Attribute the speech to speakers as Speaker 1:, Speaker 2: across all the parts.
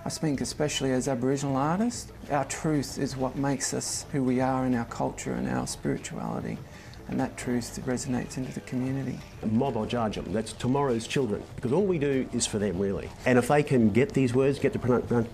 Speaker 1: I think especially as Aboriginal artists, our truth is what makes us who we are in our culture and our spirituality. And that truth resonates into the community.
Speaker 2: Mob Ojajam, that's tomorrow's children, because all we do is for them, really. And if they can get these words, get the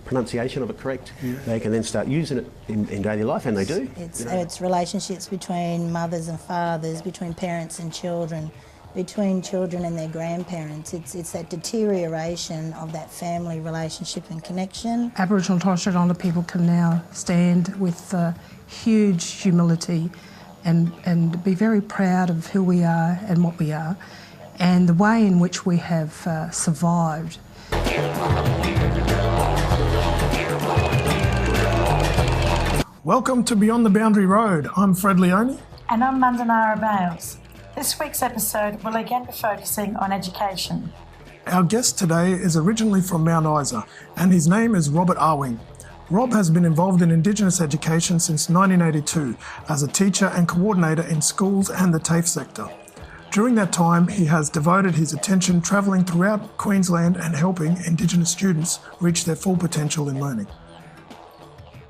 Speaker 2: pronunciation of it correct, they can then start using it in daily life, and they do.
Speaker 3: It's relationships between mothers and fathers, between parents and children, between children and their grandparents. It's that deterioration of that family relationship and connection.
Speaker 4: Aboriginal and Torres Strait Islander people can now stand with huge humility and be very proud of who we are and what we are, and the way in which we have survived.
Speaker 5: Welcome to Beyond the Boundary Road. I'm Fred Leone.
Speaker 6: And I'm Mandanara Bales. This week's episode will again be focusing on education.
Speaker 5: Our guest today is originally from Mount Isa, and his name is Robert Arwing. Rob has been involved in Indigenous education since 1982 as a teacher and coordinator in schools and the TAFE sector. During that time, he has devoted his attention travelling throughout Queensland and helping Indigenous students reach their full potential in learning.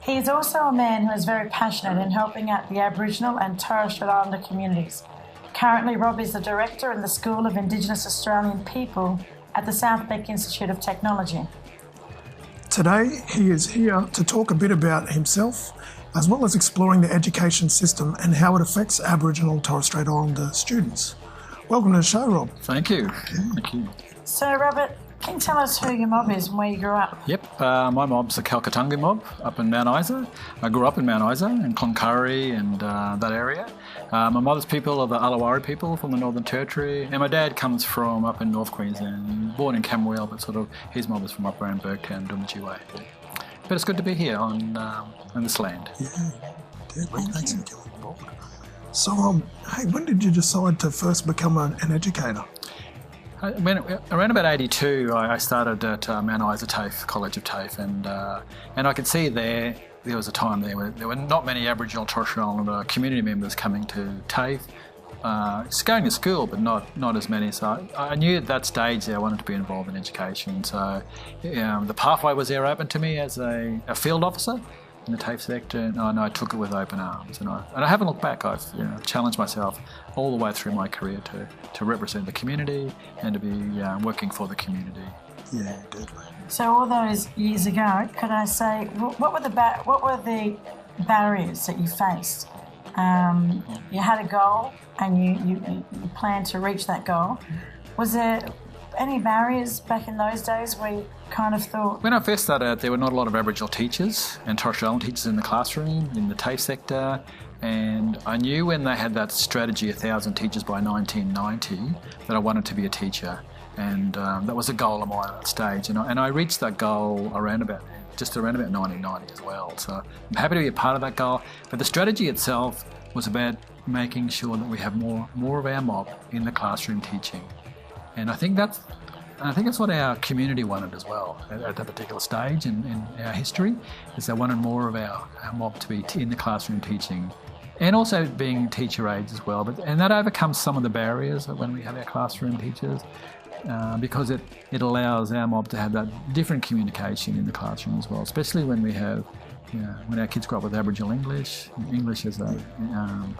Speaker 6: He is also a man who is very passionate in helping out the Aboriginal and Torres Strait Islander communities. Currently, Rob is the Director in the School of Indigenous Australian People at the South Bank Institute of Technology.
Speaker 5: Today, he is here to talk a bit about himself, as well as exploring the education system and how it affects Aboriginal and Torres Strait Islander students. Welcome to the show, Rob.
Speaker 7: Thank you. Thank you.
Speaker 6: So, Robert, can you tell us who your mob is and where you grew up?
Speaker 7: Yep, my mob's the Kalkatungi mob up in Mount Isa. I grew up in Mount Isa, in Cloncurry and that area. My mother's people are the Alawari people from the Northern Territory, and my dad comes from up in North Queensland, born in Camberwell, but sort of his mob is from up around Burketown, Doomadgee Way. But it's good to be here on this land.
Speaker 5: Yeah, thanks for coming aboard. So, hey, when did you decide to first become an educator?
Speaker 7: Around about 82, I started at Mount Isa TAFE, College of TAFE, and I could see there was a time there where there were not many Aboriginal and Torres Strait Islander community members coming to TAFE. Just going to school, but not as many. So I knew at that stage that I wanted to be involved in education. So the pathway was there open to me as a field officer in the TAFE sector, and I took it with open arms. And I haven't looked back. I've challenged myself all the way through my career to represent the community and to be working for the community.
Speaker 5: Yeah, definitely.
Speaker 6: So all those years ago, could I say, what were the barriers that you faced? You had a goal and you planned to reach that goal. Was there any barriers back in those days where you kind of thought...
Speaker 7: When I first started out, there were not a lot of Aboriginal teachers and Torres Strait Islander teachers in the classroom, in the TAFE sector, and I knew when they had that strategy, 1,000 teachers by 1990, that I wanted to be a teacher. And that was a goal of mine at that stage. And I reached that goal around about 1990 as well. So I'm happy to be a part of that goal. But the strategy itself was about making sure that we have more of our mob in the classroom teaching. And I think that's what our community wanted as well at that particular stage in our history, is they wanted more of our mob to be in the classroom teaching. And also being teacher aides as well. And that overcomes some of the barriers when we have our classroom teachers. Because it allows our mob to have that different communication in the classroom as well, especially when we have, when our kids grow up with Aboriginal English as a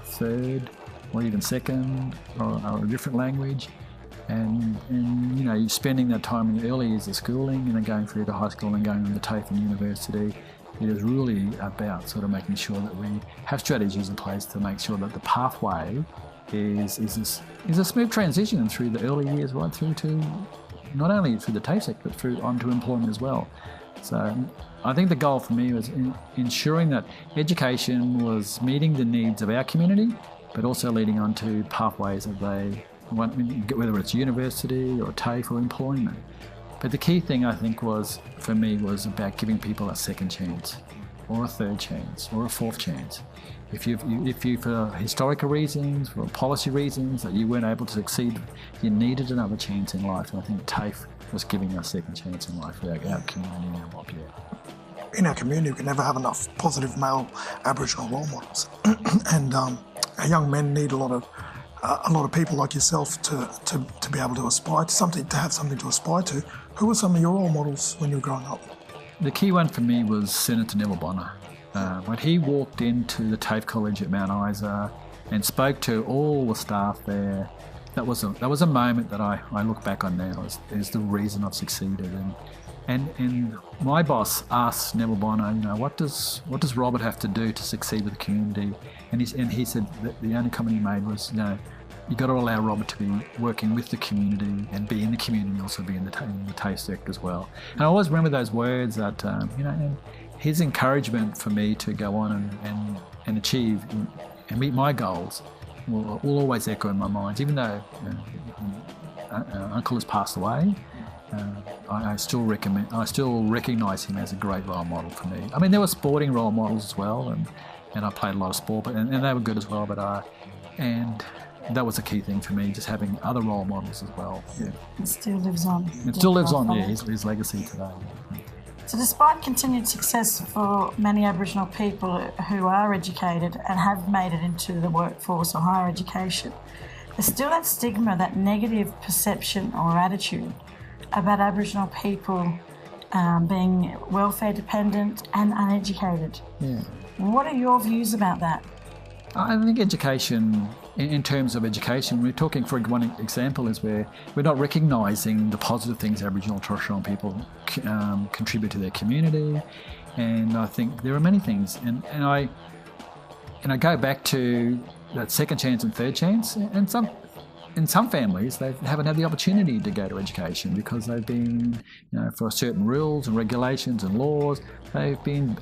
Speaker 7: third or even second or a different language, and you're spending that time in the early years of schooling and then going through to high school and going on the TAFE and university. It is really about sort of making sure that we have strategies in place to make sure that the pathway is a smooth transition through the early years right through to not only through the TAFE sector but through onto employment as well. So I think the goal for me was ensuring that education was meeting the needs of our community, but also leading on to pathways that they want, whether it's university or TAFE or employment. But the key thing I think was about giving people a second chance or a third chance or a fourth chance. If you for historical reasons, for policy reasons, that you weren't able to succeed, you needed another chance in life. And I think TAFE was giving us a second chance in life for our community and our mob.
Speaker 5: In our community, we can never have enough positive male Aboriginal role models, and our young men need a lot of people like yourself to be able to aspire to something, to have something to aspire to. Who were some of your role models when you were growing up?
Speaker 7: The key one for me was Senator Neville Bonner. When he walked into the TAFE College at Mount Isa and spoke to all the staff there, that was a moment that I look back on now as the reason I've succeeded. And my boss asked Neville Bonner, what does Robert have to do to succeed with the community? And he said that the only comment he made was, you've got to allow Robert to be working with the community and be in the community and also be in the TAFE sector as well. And I always remember those words that, and his encouragement for me to go on and achieve and meet my goals will always echo in my mind. Even though Uncle has passed away, I still recognise him as a great role model for me. I mean, there were sporting role models as well, and I played a lot of sport, and they were good as well. And that was a key thing for me, just having other role models as well. Yeah.
Speaker 6: It still lives on.
Speaker 7: It still lives on. Yeah, his legacy today.
Speaker 6: So despite continued success for many Aboriginal people who are educated and have made it into the workforce or higher education, there's still that stigma, that negative perception or attitude about Aboriginal people being welfare dependent and uneducated.
Speaker 7: Yeah.
Speaker 6: What are your views about that?
Speaker 7: I think education, in terms of education, we're talking, for one example, is where we're not recognising the positive things Aboriginal and Torres Strait Islander people contribute to their community, and I think there are many things, and I go back to that second chance and third chance, and in some families they haven't had the opportunity to go to education because they've been, for certain rules and regulations and laws, they've been,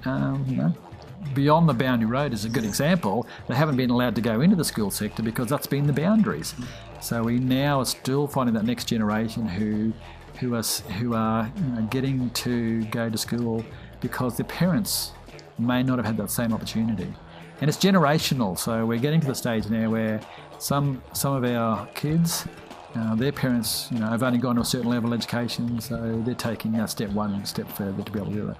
Speaker 7: beyond the boundary road is a good example. They haven't been allowed to go into the school sector because that's been the boundaries. So we now are still finding that next generation who are getting to go to school because their parents may not have had that same opportunity. And it's generational. So we're getting to the stage now where some of our kids, their parents, have only gone to a certain level of education, so they're taking that one step further to be able to do that.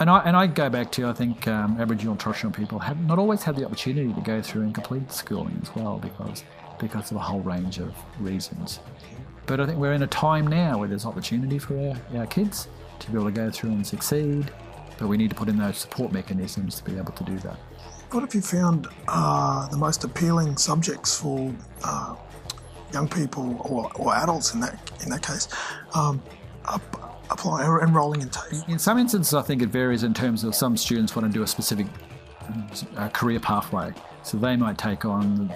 Speaker 7: And I go back to, I think Aboriginal and Torres Strait Islander people have not always had the opportunity to go through and complete schooling as well because of a whole range of reasons. But I think we're in a time now where there's opportunity for our kids to be able to go through and succeed, but we need to put in those support mechanisms to be able to do that.
Speaker 5: What have you found the most appealing subjects for young people or adults in that case enrolling in TAFE?
Speaker 7: In some instances, I think it varies in terms of some students want to do a specific career pathway, so they might take on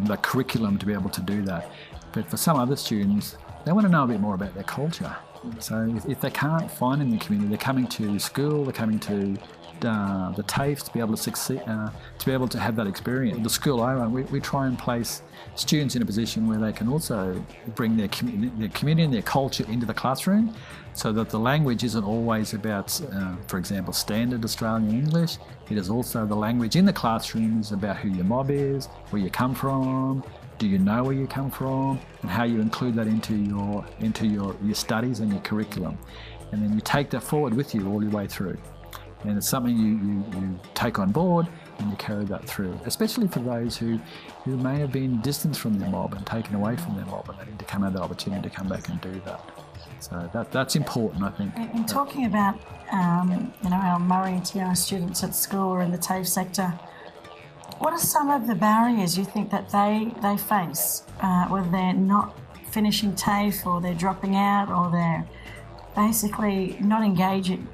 Speaker 7: the curriculum to be able to do that. But for some other students, they want to know a bit more about their culture. So if they can't find in the community, they're coming to school, they're coming to the TAFE to be able to succeed, to be able to have that experience. The school I run, we try and place students in a position where they can also bring their community and their culture into the classroom, so that the language isn't always about, for example, standard Australian English. It is also the language in the classroom is about who your mob is, where you come from, do you know where you come from, and how you include that into your studies and your curriculum. And then you take that forward with you all your way through. And it's something you take on board and you carry that through, especially for those who may have been distanced from their mob and taken away from their mob, and they need to come have that opportunity to come back and do that. So that's important, I think.
Speaker 6: In talking about our Murray and Tiara students at school or in the TAFE sector, what are some of the barriers you think that they face, whether they're not finishing TAFE or they're dropping out or they're basically not engaging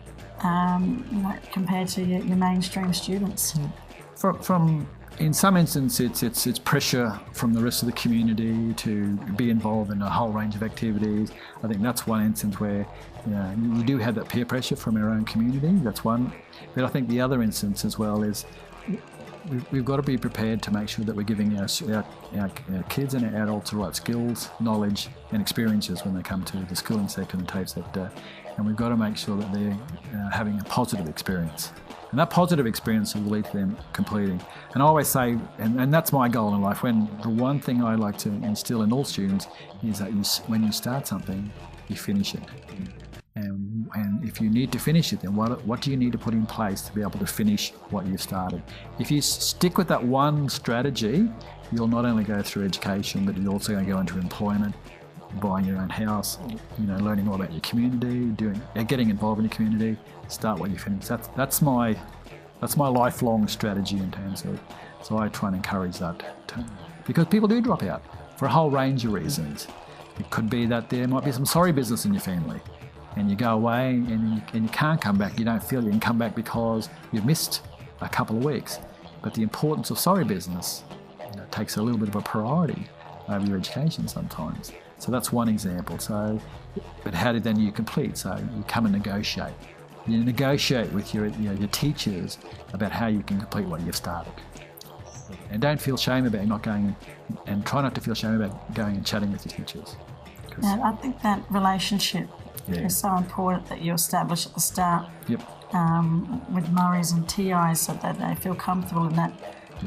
Speaker 6: compared to your mainstream students?
Speaker 7: From in some instances, it's pressure from the rest of the community to be involved in a whole range of activities. I think that's one instance where you do have that peer pressure from our own community. That's one. But I think the other instance as well is we've got to be prepared to make sure that we're giving our kids and our adults the right skills, knowledge and experiences when they come to the schooling sector and the TAFE sector. And we've got to make sure that they're having a positive experience. And that positive experience will lead to them completing. And I always say, and that's my goal in life, when the one thing I like to instill in all students is that when you start something, you finish it. And if you need to finish it, then what do you need to put in place to be able to finish what you've started? If you stick with that one strategy, you'll not only go through education, but you're also going to go into employment, buying your own house, learning more about your community, getting involved in your community, start what you finish. That's my lifelong strategy in terms of, so I try and encourage that because people do drop out for a whole range of reasons. It could be that there might be some sorry business in your family and you go away and you can't come back. You don't feel you can come back because you've missed a couple of weeks. But the importance of sorry business takes a little bit of a priority over your education sometimes. So that's one example. So, but how did then you complete? So you come and negotiate. You negotiate with your teachers about how you can complete what you've started. And don't feel shame about not going, and try not to feel shame about going and chatting with your teachers.
Speaker 6: Yeah, I think that relationship is so important that you establish at the start.
Speaker 7: Yep.
Speaker 6: With Murrays and TIs, so that they feel comfortable in that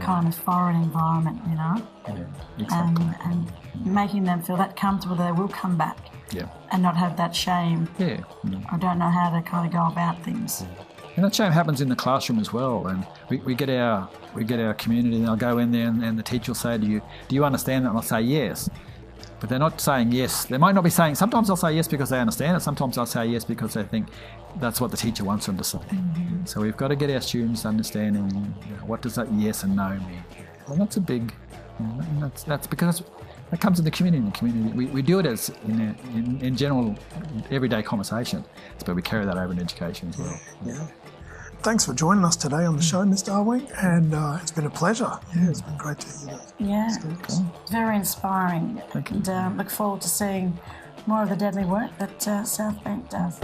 Speaker 6: kind of foreign environment,
Speaker 7: Yeah, exactly.
Speaker 6: and making them feel that comfortable that they will come back.
Speaker 7: Yeah.
Speaker 6: And not have that shame.
Speaker 7: Yeah.
Speaker 6: I don't know how to kind of go about things.
Speaker 7: And that shame happens in the classroom as well. And we get our community, and I'll go in there, and the teacher will say to you, "Do you understand that?" And I'll say yes. But they're not saying yes. They might not be saying. Sometimes they'll say yes because they understand it. Sometimes they'll say yes because they think that's what the teacher wants them to say. Mm-hmm. So we've got to get our students understanding what does that yes and no mean. Well, that's a big. That's because that comes in the community. We do it as in general everyday conversation, but we carry that over in education as well.
Speaker 5: Yeah. Thanks for joining us today on the show, Mr. Arwing, and it's been a pleasure. Yeah, it's been great to hear that.
Speaker 6: Yeah, very inspiring.
Speaker 7: Thank you.
Speaker 6: And look forward to seeing more of the deadly work that South Bank does.